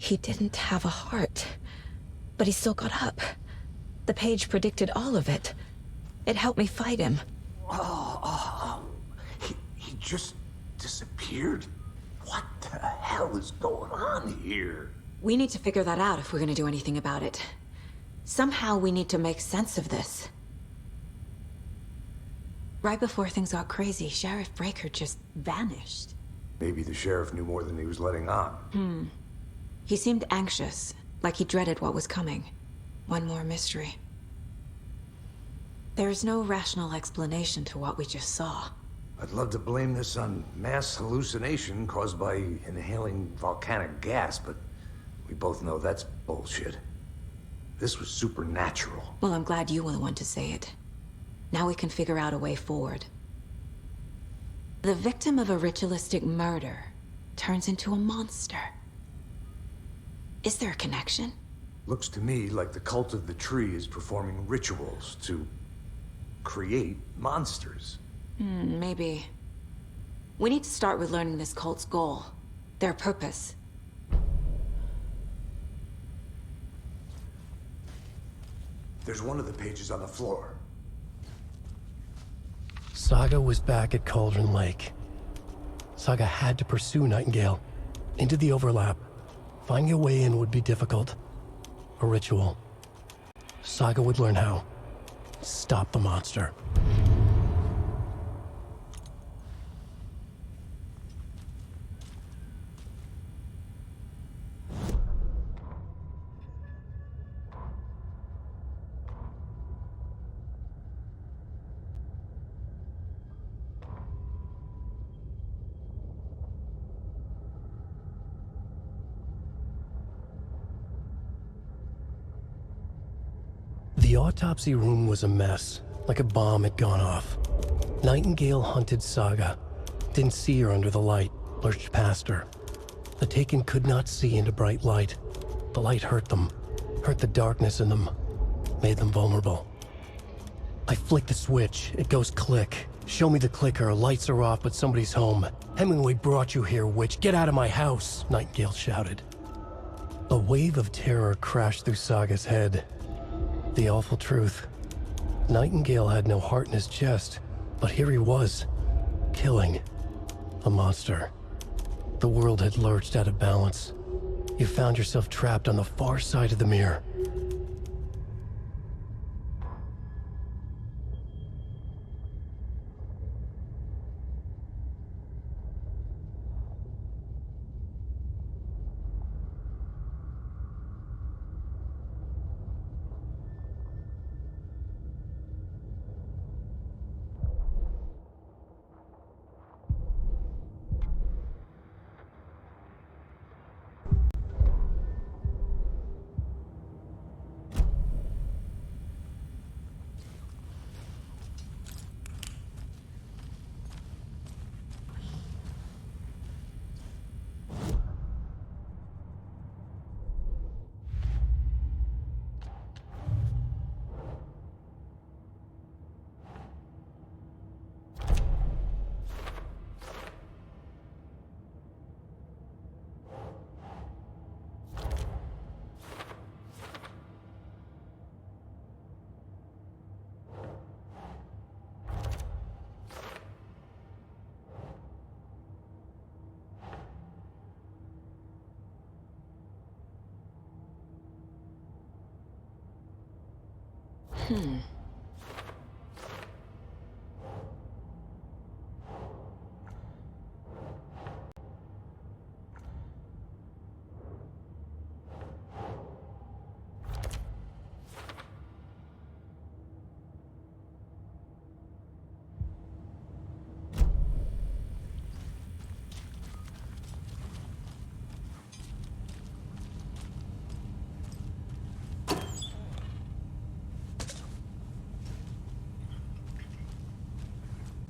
He didn't have a heart, but he still got up. The page predicted all of it. It helped me fight him. He just disappeared? What the hell is going on here? We need to figure that out if we're gonna do anything about it. Somehow we need to make sense of this. Right before things got crazy, Sheriff Breaker just vanished. Maybe the sheriff knew more than he was letting on. He seemed anxious, like he dreaded what was coming. One more mystery. There's no rational explanation to what we just saw. I'd love to blame this on mass hallucination caused by inhaling volcanic gas, but we both know that's bullshit. This was supernatural. Well, I'm glad you were the one to say it. Now we can figure out a way forward. The victim of a ritualistic murder turns into a monster. Is there a connection? Looks to me like the cult of the tree is performing rituals to create monsters. Maybe. We need to start with learning this cult's goal. Their purpose. There's one of the pages on the floor. Saga was back at Cauldron Lake. Saga had to pursue Nightingale. Into the overlap. Finding a way in would be difficult. A ritual. Saga would learn how. Stop the monster. The autopsy room was a mess, like a bomb had gone off. Nightingale hunted Saga. Didn't see her under the light, lurched past her. The Taken could not see into bright light. The light hurt them, hurt the darkness in them, made them vulnerable. I flick the switch, it goes click. Show me the clicker, lights are off but somebody's home. Hemingway brought you here, witch, get out of my house, Nightingale shouted. A wave of terror crashed through Saga's head. The awful truth. Nightingale had no heart in his chest, but here he was, killing a monster. The world had lurched out of balance. You found yourself trapped on the far side of the mirror.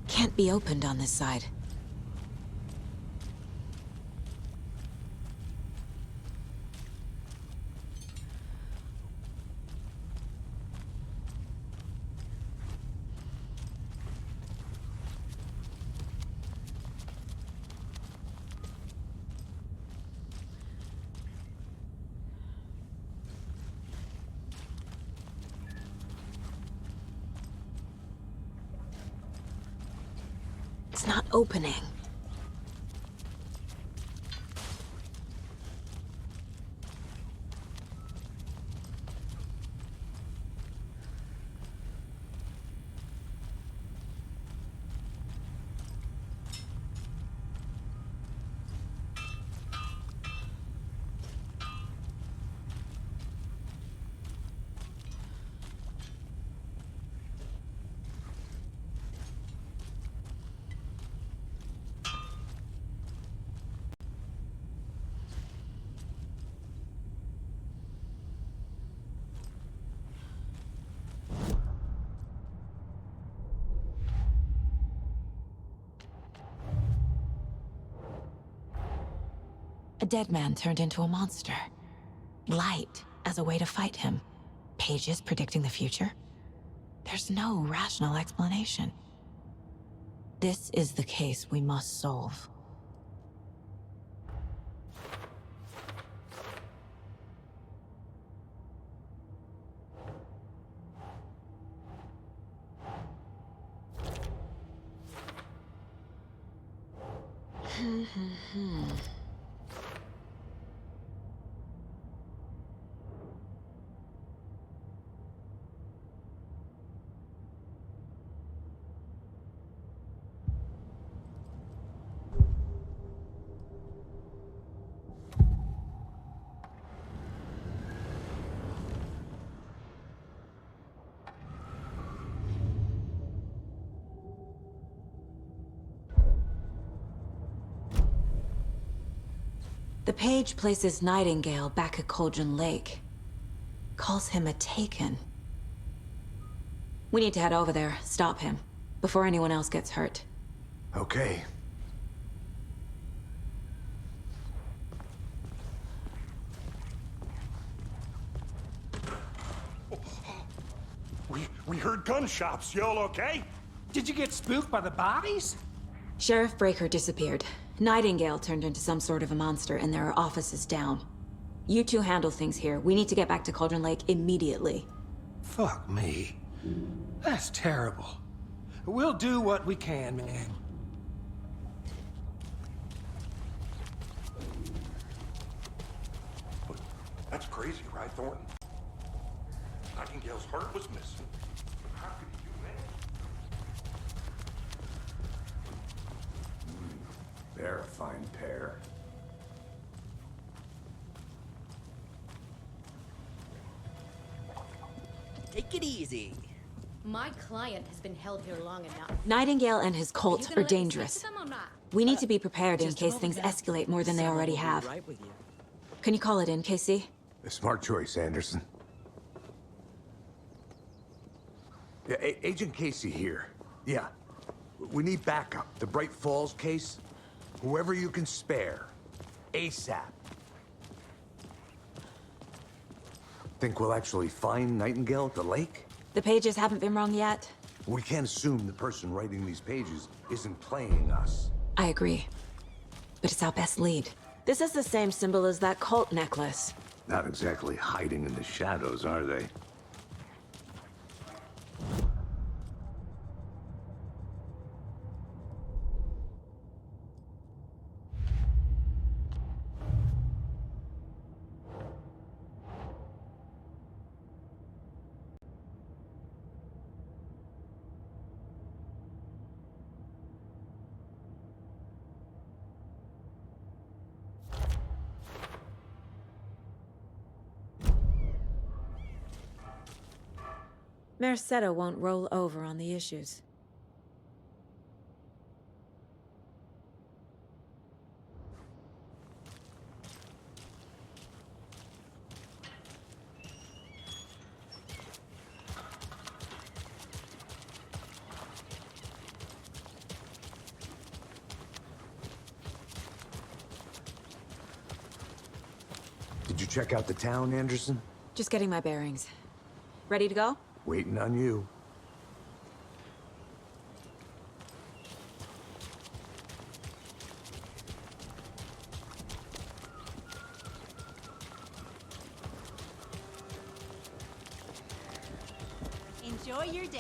Can't be opened on this side. It's not opening. A dead man turned into a monster. Light as a way to fight him. Pages predicting the future? There's no rational explanation. This is the case we must solve. The page places Nightingale back at Cauldron Lake. Calls him a Taken. We need to head over there, stop him, before anyone else gets hurt. Okay. We heard gunshots. Y'all okay? Did you get spooked by the bodies? Sheriff Breaker disappeared. Nightingale turned into some sort of a monster, and there are offices down. You two handle things here. We need to get back to Cauldron Lake immediately. Fuck me. That's terrible. We'll do what we can, man. That's crazy, right, Thornton? Nightingale's heart was missing. How could he do that? They're a fine pair. Take it easy. My client has been held here long enough. Nightingale and his You cult gonna are let me speak dangerous. to them or not? We need to be prepared in Just a case moment things now. escalate more than they Someone already will be have. right with you. Can you call it in, Casey? A smart choice, Anderson. Yeah, Agent Casey here. Yeah. We need backup. The Bright Falls case. Whoever you can spare. ASAP. Think we'll actually find Nightingale at the lake? The pages haven't been wrong yet. We can't assume the person writing these pages isn't playing us. I agree. But it's our best lead. This is the same symbol as that cult necklace. Not exactly hiding in the shadows, are they? Merceda won't roll over on the issues. Did you check out the town, Anderson? Just getting my bearings. Ready to go? Waiting on you. Enjoy your day.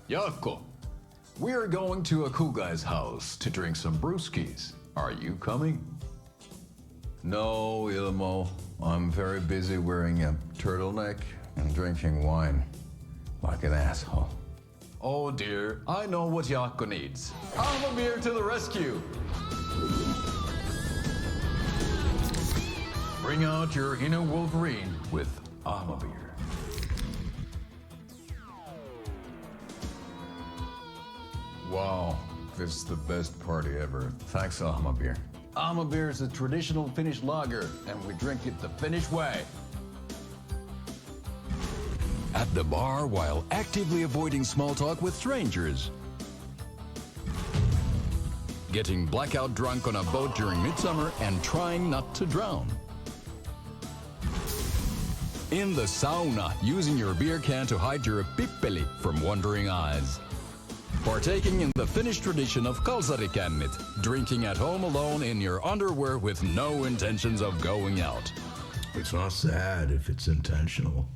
Jaakko, we're going to Akugai's house to drink some brewskis. Are you coming? No, Ilmo. I'm very busy wearing a turtleneck and drinking wine. Like an asshole. Oh dear, I know what Jaakko needs. Armor to the rescue! Bring out your inner Wolverine with Armor. Wow, this is the best party ever. Thanks, Ahmabir. Armor is a traditional Finnish lager, and we drink it the Finnish way. At the bar while actively avoiding small talk with strangers. Getting blackout drunk on a boat during midsummer and trying not to drown. In the sauna, using your beer can to hide your pippeli from wandering eyes. Partaking in the Finnish tradition of kalsarikännit, drinking at home alone in your underwear with no intentions of going out. It's not sad if it's intentional.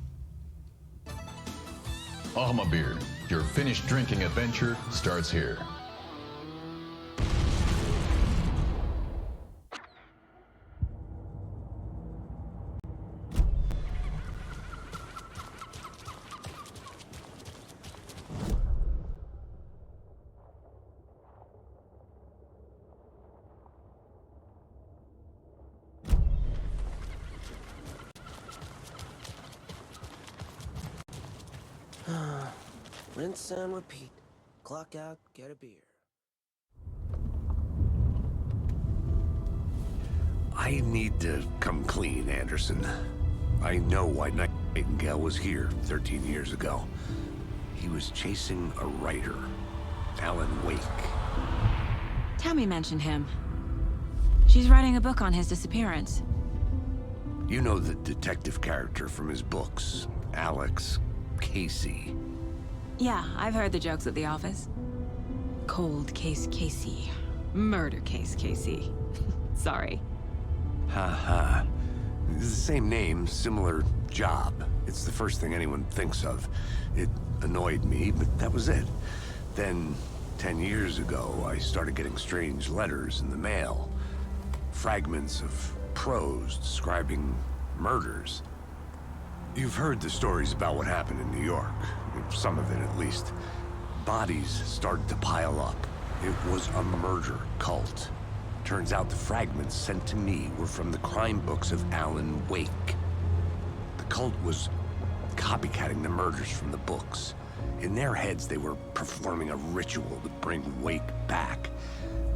Ahmabir, your Finnish drinking adventure starts here. Rinse and repeat. Clock out, get a beer. I need to come clean, Anderson. I know why Nightingale was here 13 years ago. He was chasing a writer, Alan Wake. Tammy mentioned him. She's writing a book on his disappearance. You know the detective character from his books, Alex Casey. Yeah, I've heard the jokes at the office. Cold case Casey. Murder case Casey. Sorry. Ha. It's the same name, similar job. It's the first thing anyone thinks of. It annoyed me, but that was it. Then, 10 years ago, I started getting strange letters in the mail. Fragments of prose describing murders. You've heard the stories about what happened in New York. Some of it, at least. Bodies started to pile up. It was a murder cult. Turns out the fragments sent to me were from the crime books of Alan Wake. The cult was copycatting the murders from the books. In their heads, they were performing a ritual to bring Wake back.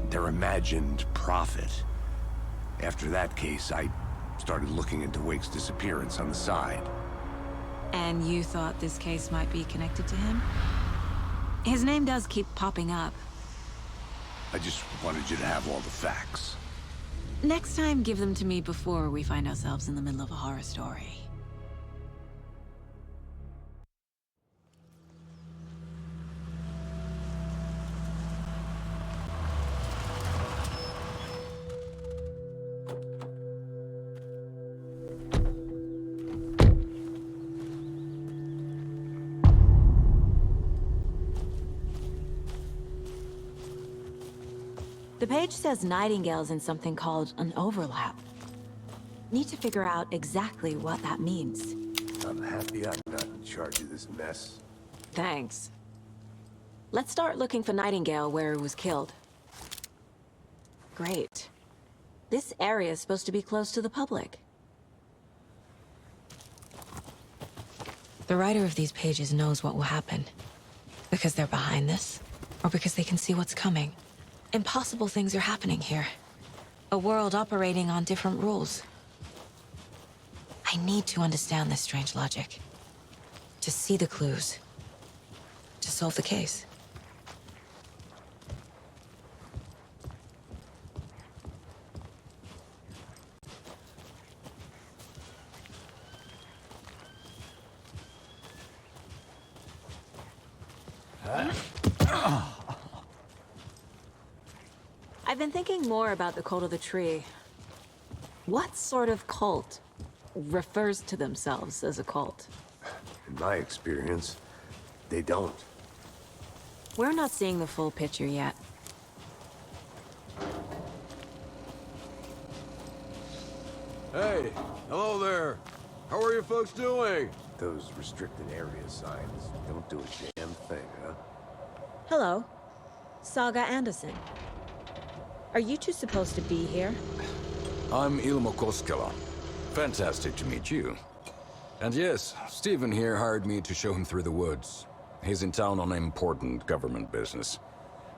Their imagined prophet. After that case, I started looking into Wake's disappearance on the side. And you thought this case might be connected to him? His name does keep popping up. I just wanted you to have all the facts. Next time, give them to me before we find ourselves in the middle of a horror story. The page says Nightingale's in something called an overlap. Need to figure out exactly what that means. I'm happy I'm not in charge of this mess. Thanks. Let's start looking for Nightingale where he was killed. Great. This area is supposed to be close to the public. The writer of these pages knows what will happen. Because they're behind this, or because they can see what's coming. Impossible things are happening here. A world operating on different rules. I need to understand this strange logic. To see the clues. To solve the case. I've been thinking more about the cult of the tree. What sort of cult refers to themselves as a cult? In my experience, they don't. We're not seeing the full picture yet. Hey, hello there. How are you folks doing? Those restricted area signs don't do a damn thing, huh? Hello. Saga Anderson. Are you two supposed to be here? I'm Ilmo Koskela. Fantastic to meet you. And yes, Stephen here hired me to show him through the woods. He's in town on important government business,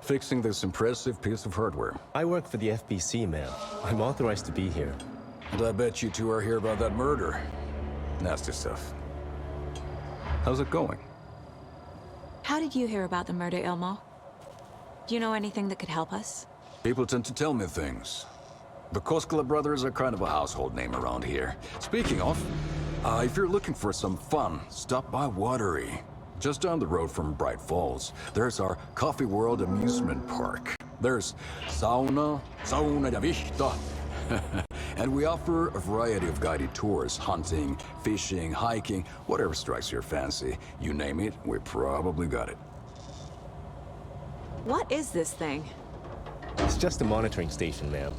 fixing this impressive piece of hardware. I work for the FBC, ma'am. I'm authorized to be here. And I bet you two are here about that murder. Nasty stuff. How's it going? How did you hear about the murder, Ilmo? Do you know anything that could help us? People tend to tell me things. The Koskela brothers are kind of a household name around here. Speaking of, if you're looking for some fun, stop by Watery. Just down the road from Bright Falls, there's our Coffee World amusement park. There's sauna ja vihta. And we offer a variety of guided tours, hunting, fishing, hiking, whatever strikes your fancy. You name it, we probably got it. What is this thing? It's just a monitoring station, ma'am.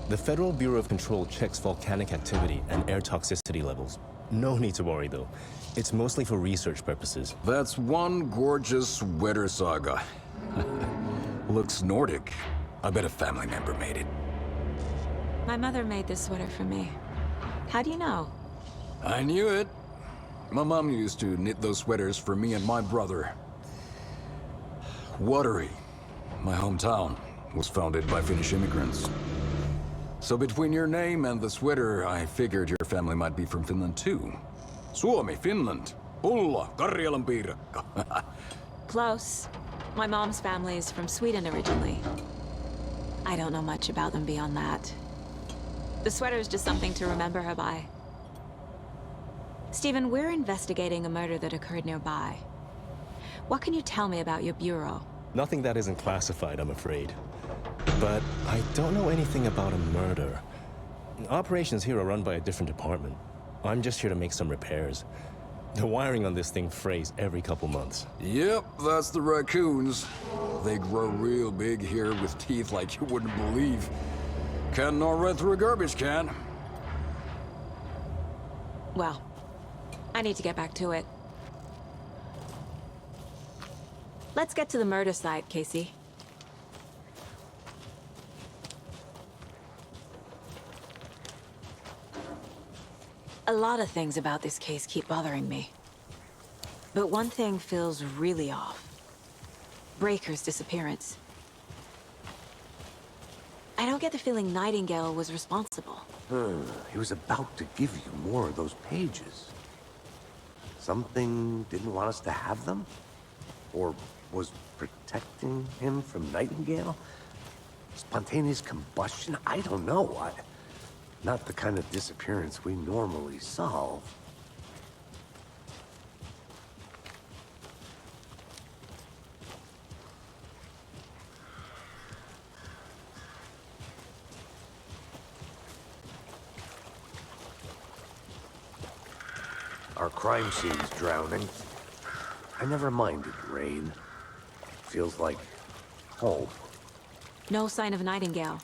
The Federal Bureau of Control checks volcanic activity and air toxicity levels. No need to worry, though. It's mostly for research purposes. That's one gorgeous sweater, Saga. Looks Nordic. I bet a family member made it. My mother made this sweater for me. How do you know? I knew it. My mom used to knit those sweaters for me and my brother. Watery, my hometown, was founded by Finnish immigrants. So between your name and the sweater, I figured your family might be from Finland too. Suomi, Finland. Pulla, Karjalan piirakka. Close. My mom's family is from Sweden originally. I don't know much about them beyond that. The sweater is just something to remember her by. Stephen, we're investigating a murder that occurred nearby. What can you tell me about your bureau? Nothing that isn't classified, I'm afraid. But I don't know anything about a murder. Operations here are run by a different department. I'm just here to make some repairs. The wiring on this thing frays every couple months. Yep, that's the raccoons. They grow real big here with teeth like you wouldn't believe. Can't gnaw right through a garbage can. Well, I need to get back to it. Let's get to the murder site, Casey. A lot of things about this case keep bothering me. But one thing feels really off. Breaker's disappearance. I don't get the feeling Nightingale was responsible. He was about to give you more of those pages. Something didn't want us to have them? Or was protecting him from Nightingale? Spontaneous combustion? I don't know. Not the kind of disappearance we normally solve. Our crime scene's drowning. I never minded rain. Feels like home. No sign of Nightingale.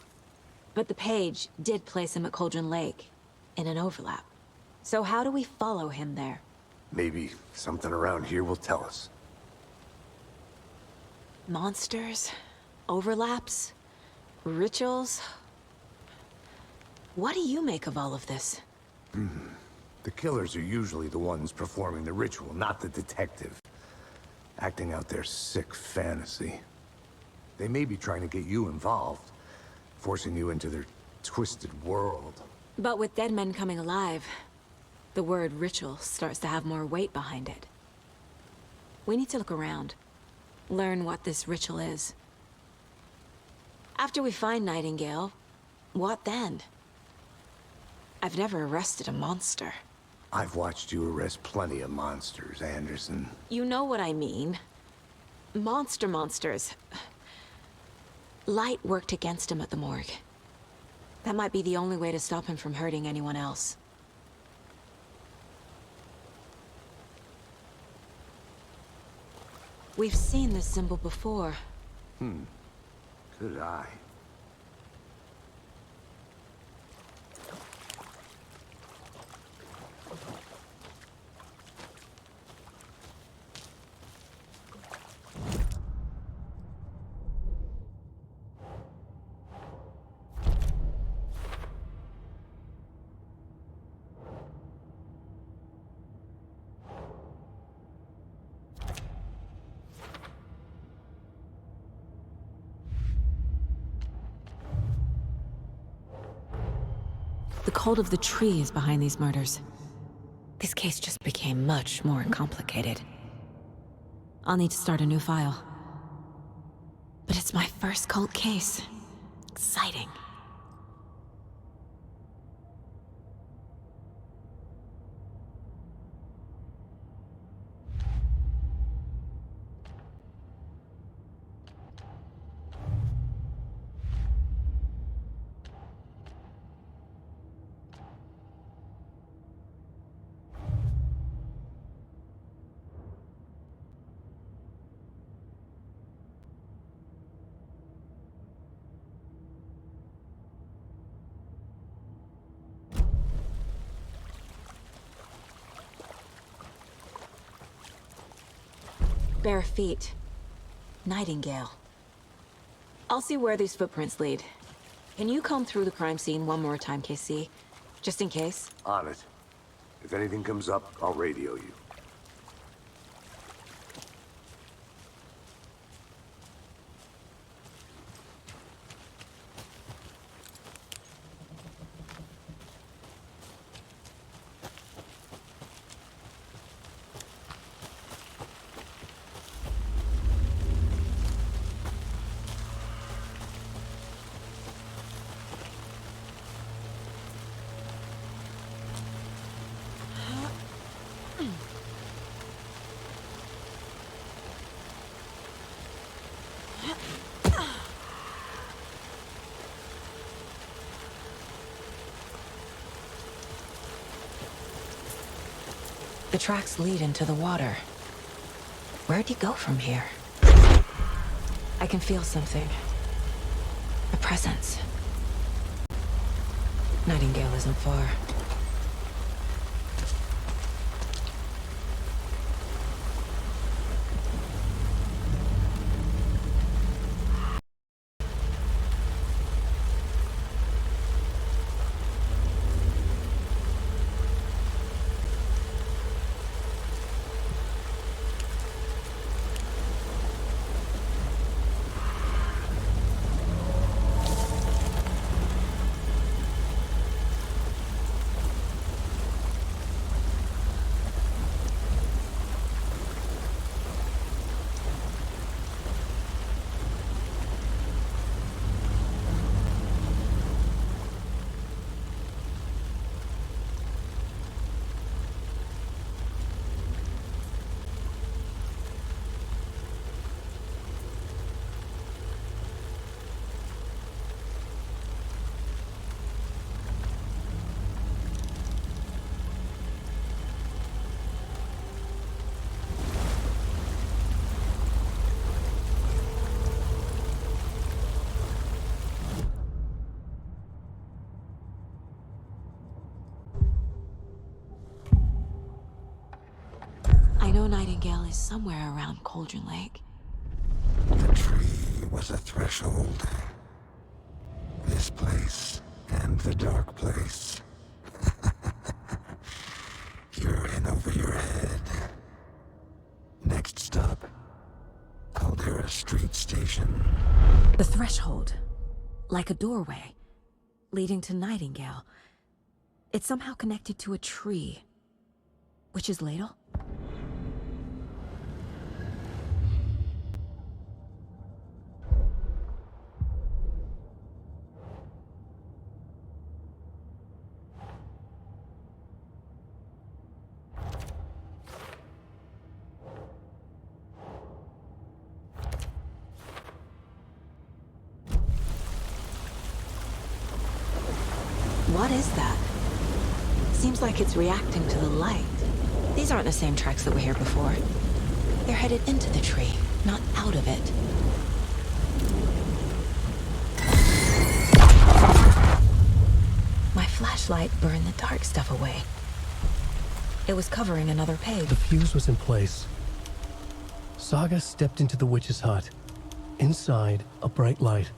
But the page did place him at Cauldron Lake, in an overlap. So how do we follow him there? Maybe something around here will tell us. Monsters? Overlaps? Rituals? What do you make of all of this? The killers are usually the ones performing the ritual, not the detective. Acting out their sick fantasy. They may be trying to get you involved, forcing you into their twisted world. But with dead men coming alive, the word ritual starts to have more weight behind it. We need to look around, learn what this ritual is. After we find Nightingale, what then? I've never arrested a monster. I've watched you arrest plenty of monsters, Anderson. You know what I mean. monsters. Light worked against him at the morgue. That might be the only way to stop him from hurting anyone else. We've seen this symbol before. Good eye. The cult of the tree is behind these murders. This case just became much more complicated. I'll need to start a new file. But it's my first cult case. Exciting. Bare feet. Nightingale. I'll see where these footprints lead. Can you comb through the crime scene one more time, KC? Just in case? On it. If anything comes up, I'll radio you. The tracks lead into the water. Where'd he go from here? I can feel something. A presence. Nightingale isn't far. I know Nightingale is somewhere around Cauldron Lake. The tree was a threshold. This place and the dark place. You're in over your head. Next stop, Caldera Street Station. The threshold. Like a doorway. Leading to Nightingale. It's somehow connected to a tree. Witch's Ladle? What is that? Seems like it's reacting to the light. These aren't the same tracks that were here before. They're headed into the tree, not out of it. My flashlight burned the dark stuff away. It was covering another page. The fuse was in place. Saga stepped into the witch's hut. Inside, a bright light.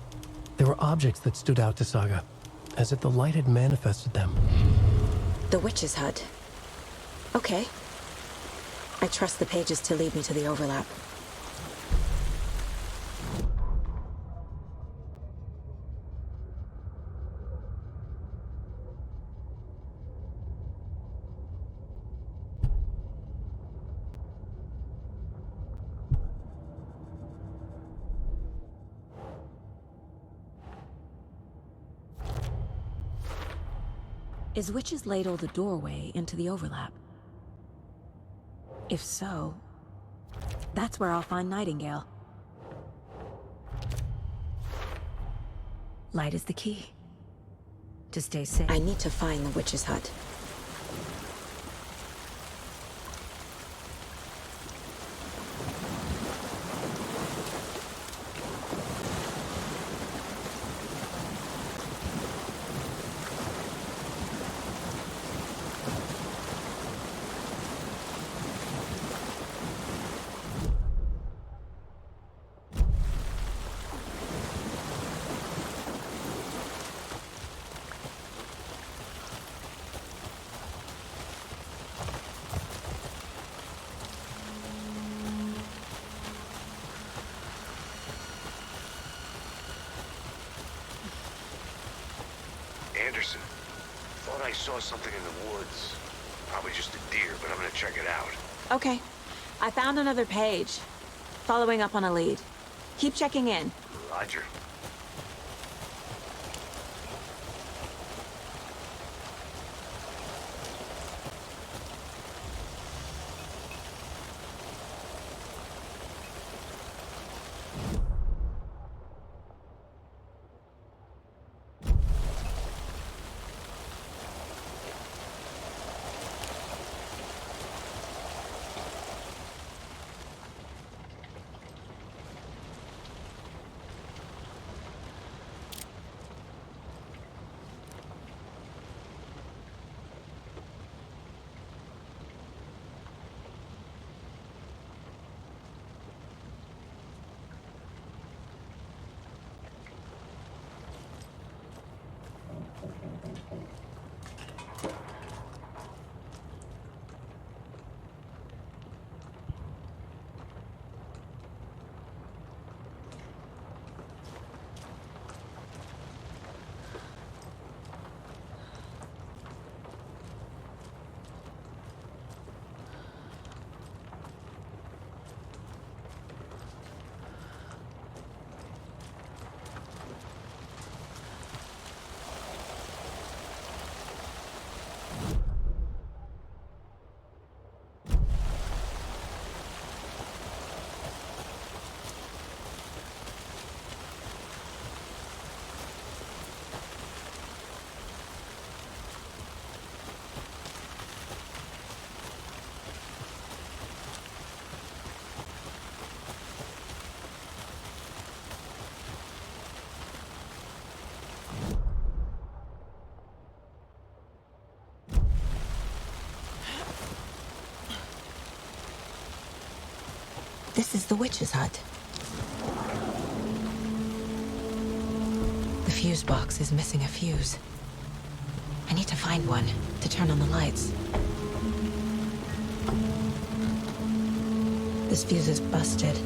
There were objects that stood out to Saga, as if the light had manifested them. The witch's hut. Okay. I trust the pages to lead me to the overlap. Is Witch's Ladle the doorway into the overlap? If so, that's where I'll find Nightingale. Light is the key. To stay safe. I need to find the witch's hut. Anderson, thought I saw something in the woods. Probably just a deer, but I'm gonna check it out. Okay. I found another page. Following up on a lead. Keep checking in. Roger. This is the witch's hut. The fuse box is missing a fuse. I need to find one to turn on the lights. This fuse is busted.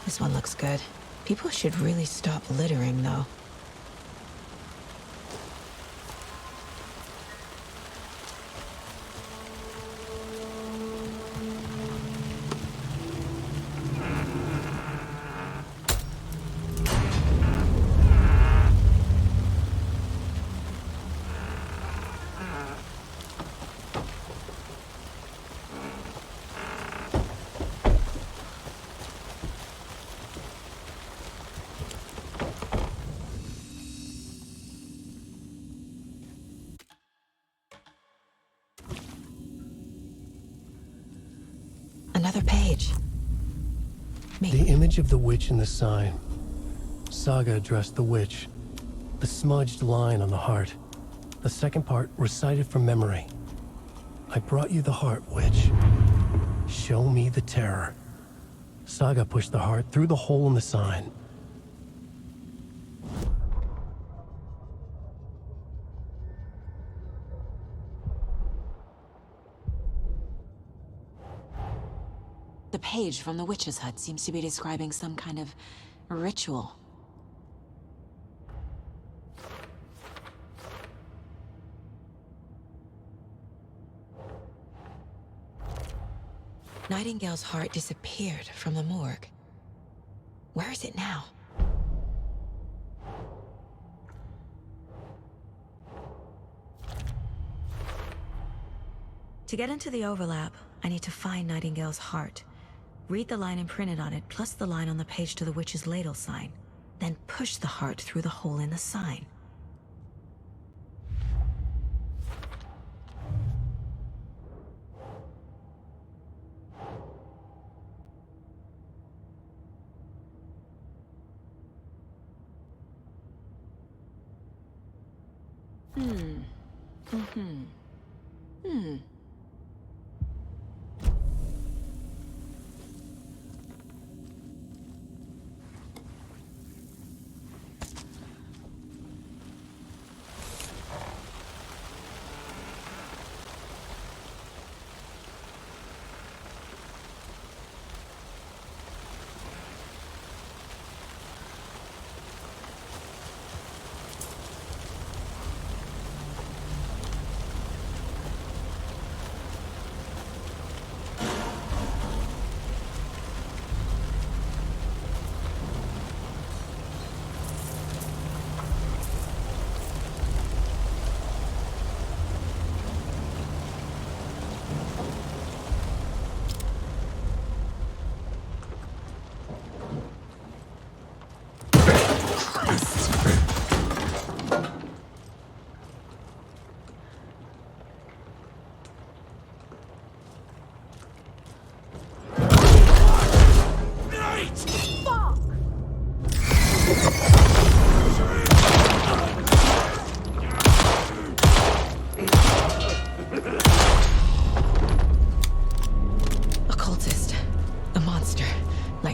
This one looks good. People should really stop littering, though. Another page. The image of the witch in the sign. Saga addressed the witch. The smudged line on the heart. The second part recited from memory. I brought you the heart, witch. Show me the terror. Saga pushed the heart through the hole in the sign. The page from the witch's hut seems to be describing some kind of ritual. Nightingale's heart disappeared from the morgue. Where is it now? To get into the overlap, I need to find Nightingale's heart. Read the line imprinted on it, plus the line on the page to the witch's ladle sign. Then push the heart through the hole in the sign.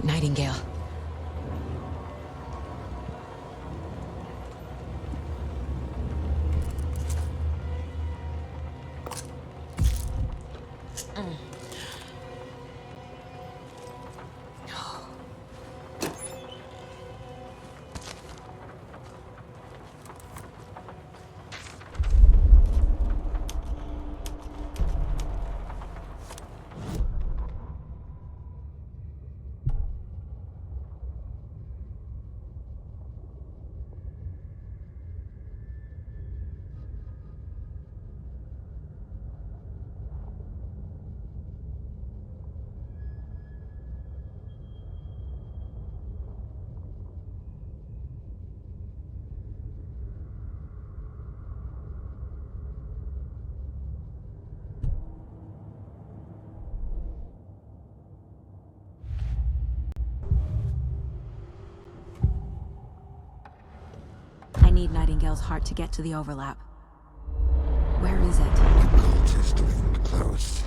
Nightingale. I need Nightingale's heart to get to the overlap. Where is it? The cultist leaned close.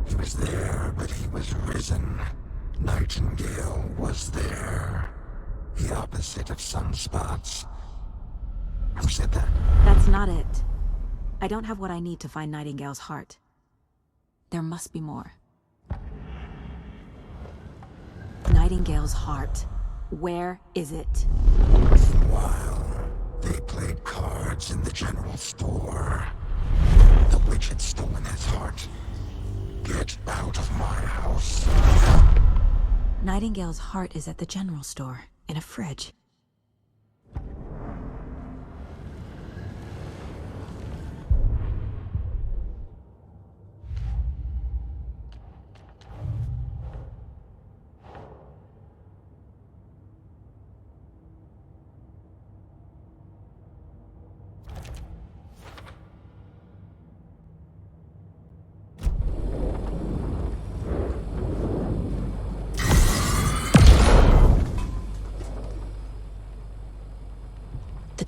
He was there, but he was risen. Nightingale was there. The opposite of sunspots. Who said that? That's not it. I don't have what I need to find Nightingale's heart. There must be more. Nightingale's heart. Where is it? While they played cards in the general store, the witch had stolen his heart. Get out of my house. Nightingale's heart is at the general store, in a fridge.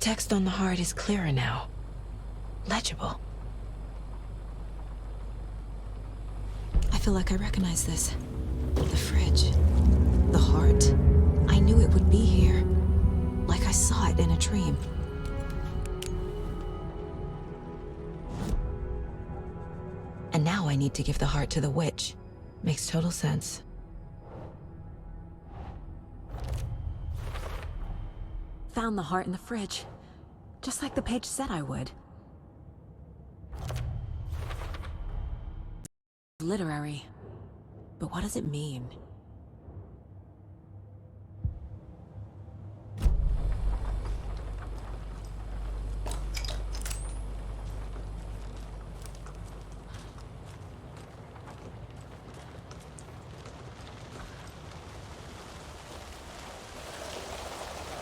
text on the heart is clearer now. Legible. I feel like I recognize this. The fridge. The heart. I knew it would be here. Like I saw it in a dream. And now I need to give the heart to the witch. Makes total sense. Found the heart in the fridge. Just like the page said I would. Literary. But what does it mean?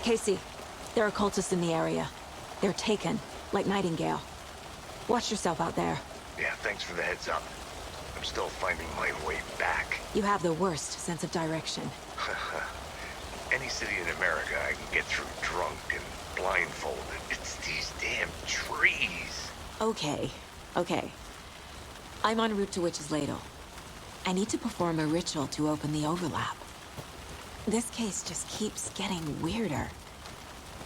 Casey, there are cultists in the area. They're taken, like Nightingale. Watch yourself out there. Yeah, thanks for the heads up. I'm still finding my way back. You have the worst sense of direction. Any city in America I can get through drunk and blindfolded. It's these damn trees. Okay. I'm en route to Witch's Ladle. I need to perform a ritual to open the overlap. This case just keeps getting weirder.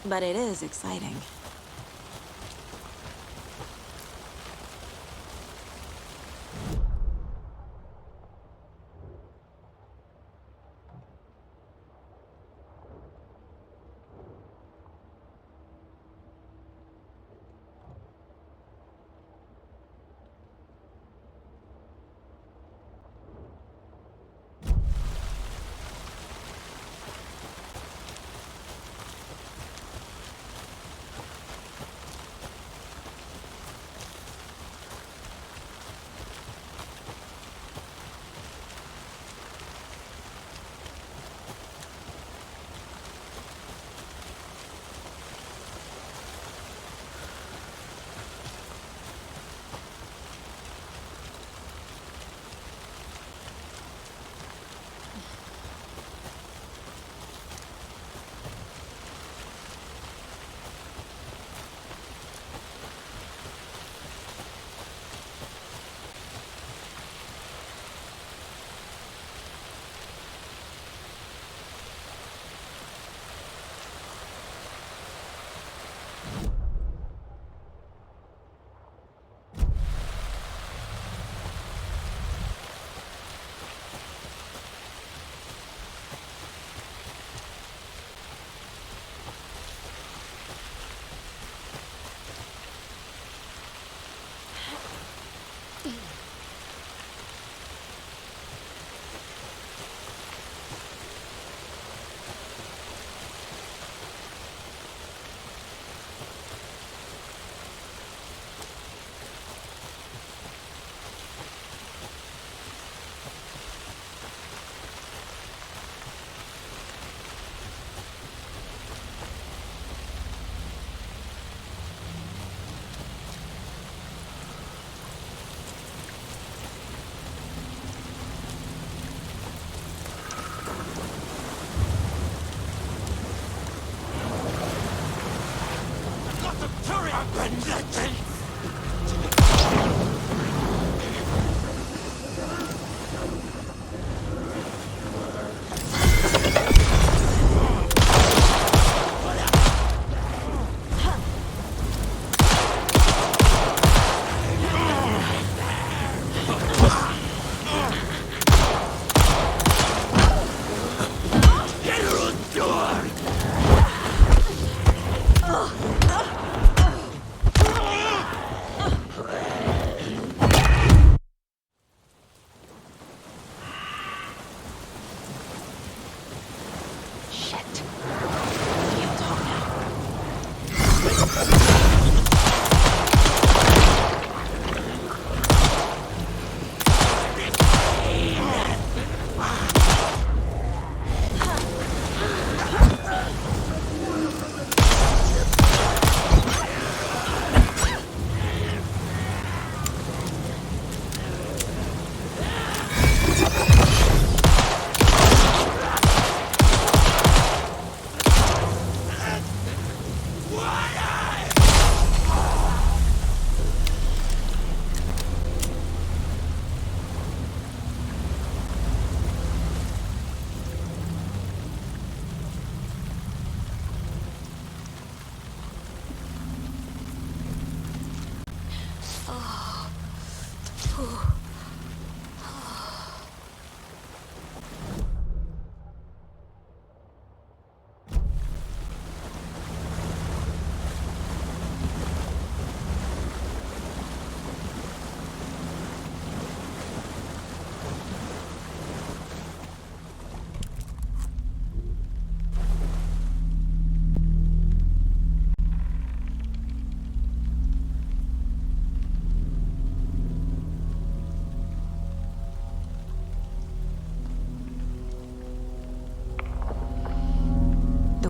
But it is exciting.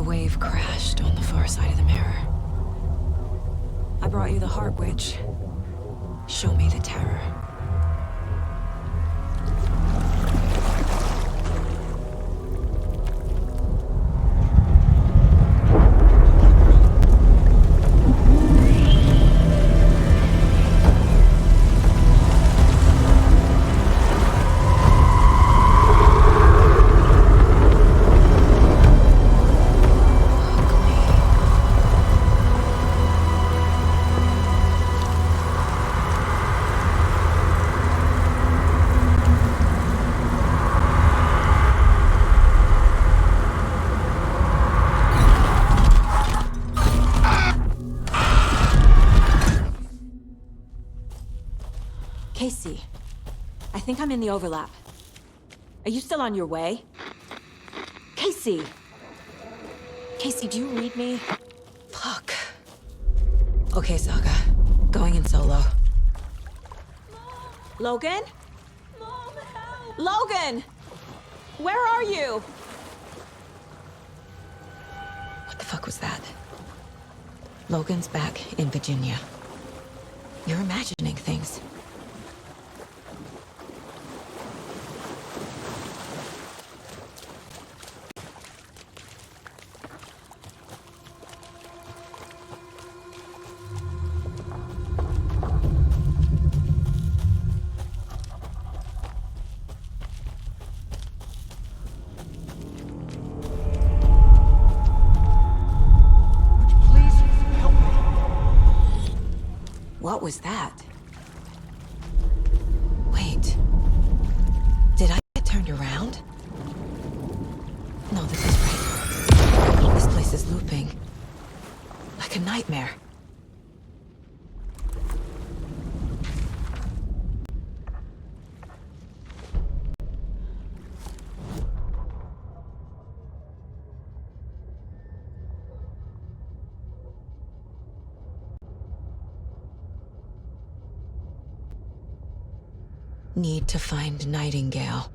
Wave crashed on the far side of the mirror. I brought you the Heart Witch. Show me the terror. Casey, I think I'm in the overlap. Are you still on your way? Casey! Casey, do you read me? Fuck. Okay, Saga. Going in solo. Mom. Logan? Mom, help! Logan! Where are you? What the fuck was that? Logan's back in Virginia. You're imagining things. What was that? Wait. Did I get turned around? No, this is right. This place is looping. Like a nightmare. Need to find Nightingale.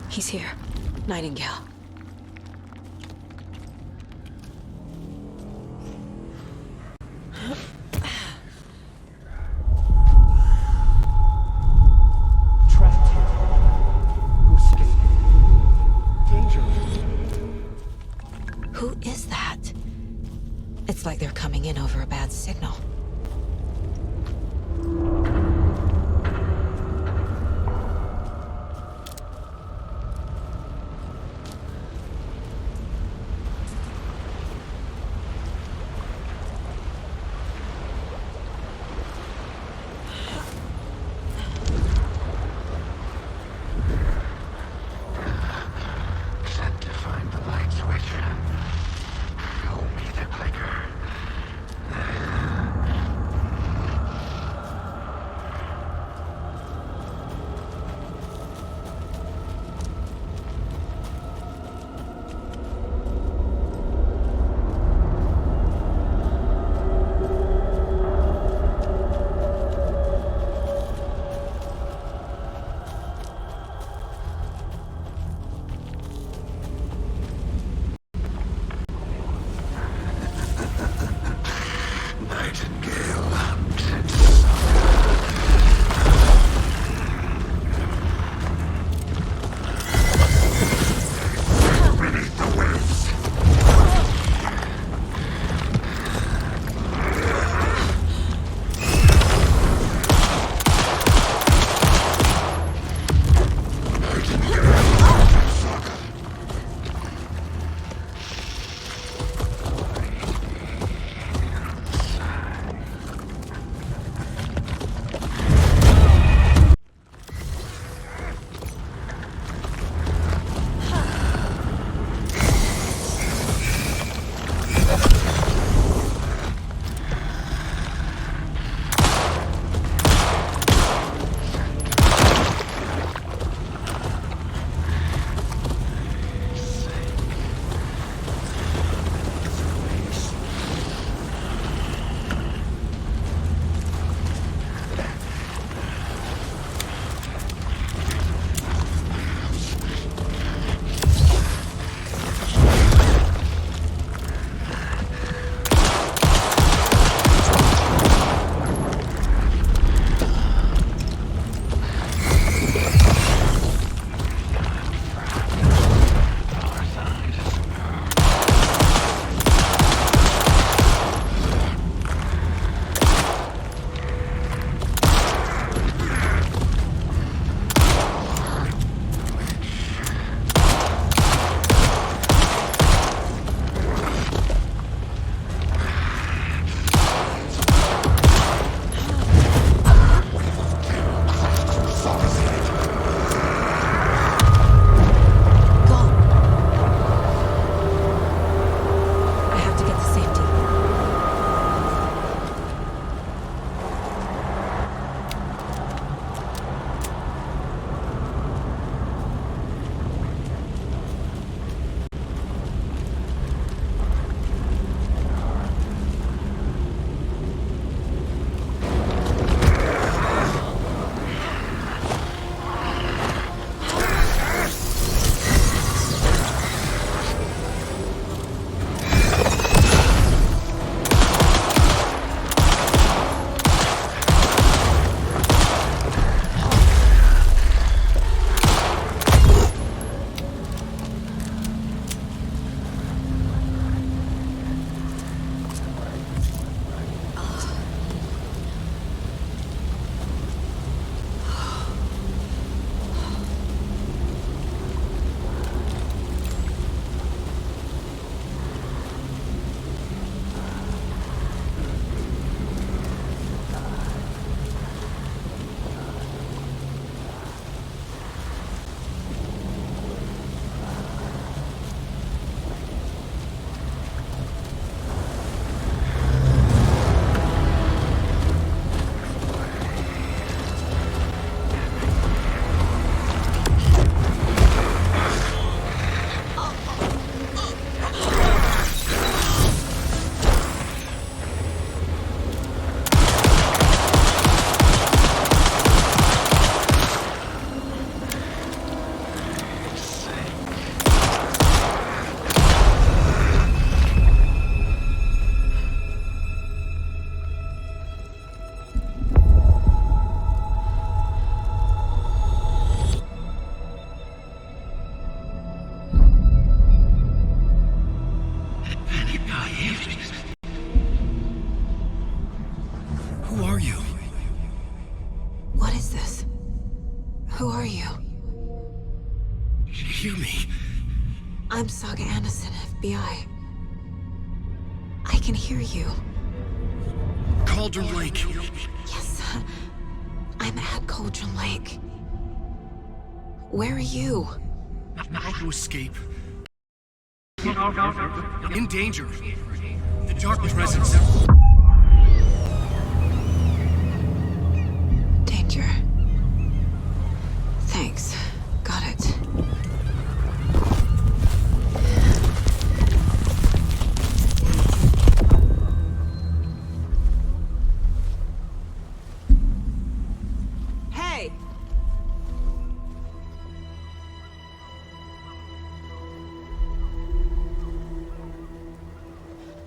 He's here. Nightingale. Trapped here. Who escaped? Danger. Who is that? It's like they're coming in over a bad signal. are you? Hear me. I'm Saga Anderson, FBI. I can hear you. Cauldron Lake. Yes, I'm at Cauldron Lake. Where are you? How to escape. In danger. The dark presence. Danger. Thanks. Got it. Hey!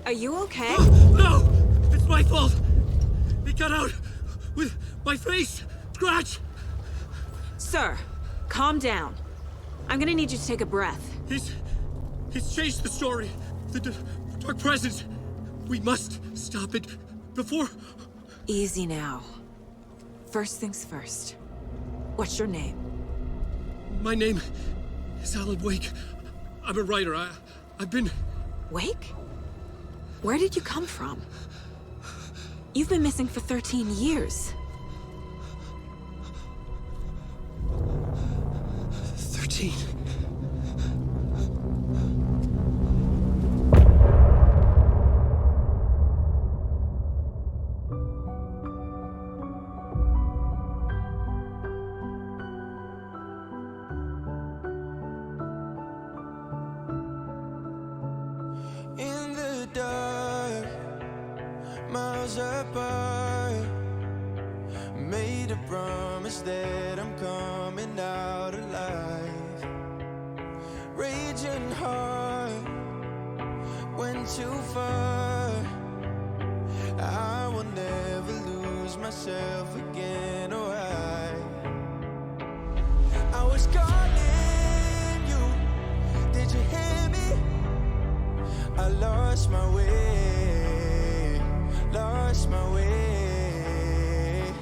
Are you okay? No! It's my fault! It got out with my face! Scratch! Sir, calm down. I'm gonna need you to take a breath. He's changed the story. The dark presence. We must stop it before... Easy now. First things first. What's your name? My name is Alan Wake. I'm a writer. I've been... Wake? Where did you come from? You've been missing for 13 years. 13. In the dark, miles apart, made a promise that I'm coming out alive. Raging heart, went too far. I will never lose myself again, or I was calling you, did you hear me? I lost my way, lost my way.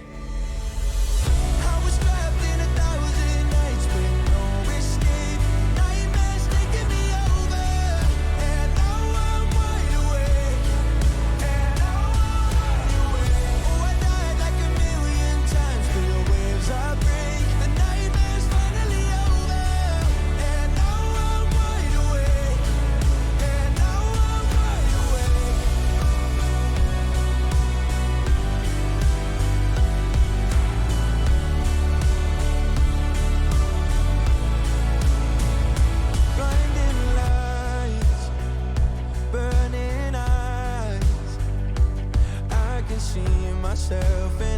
I was trapped in 1,000 nights with no escape. Nightmares taking me over, and now I'm wide awake. And now I'm wide awake. Oh, I died like 1,000,000 times, but the waves I break. The nightmare's finally over, and now I'm wide awake. And now I'm wide awake. Blinding lights, burning eyes. I can see myself in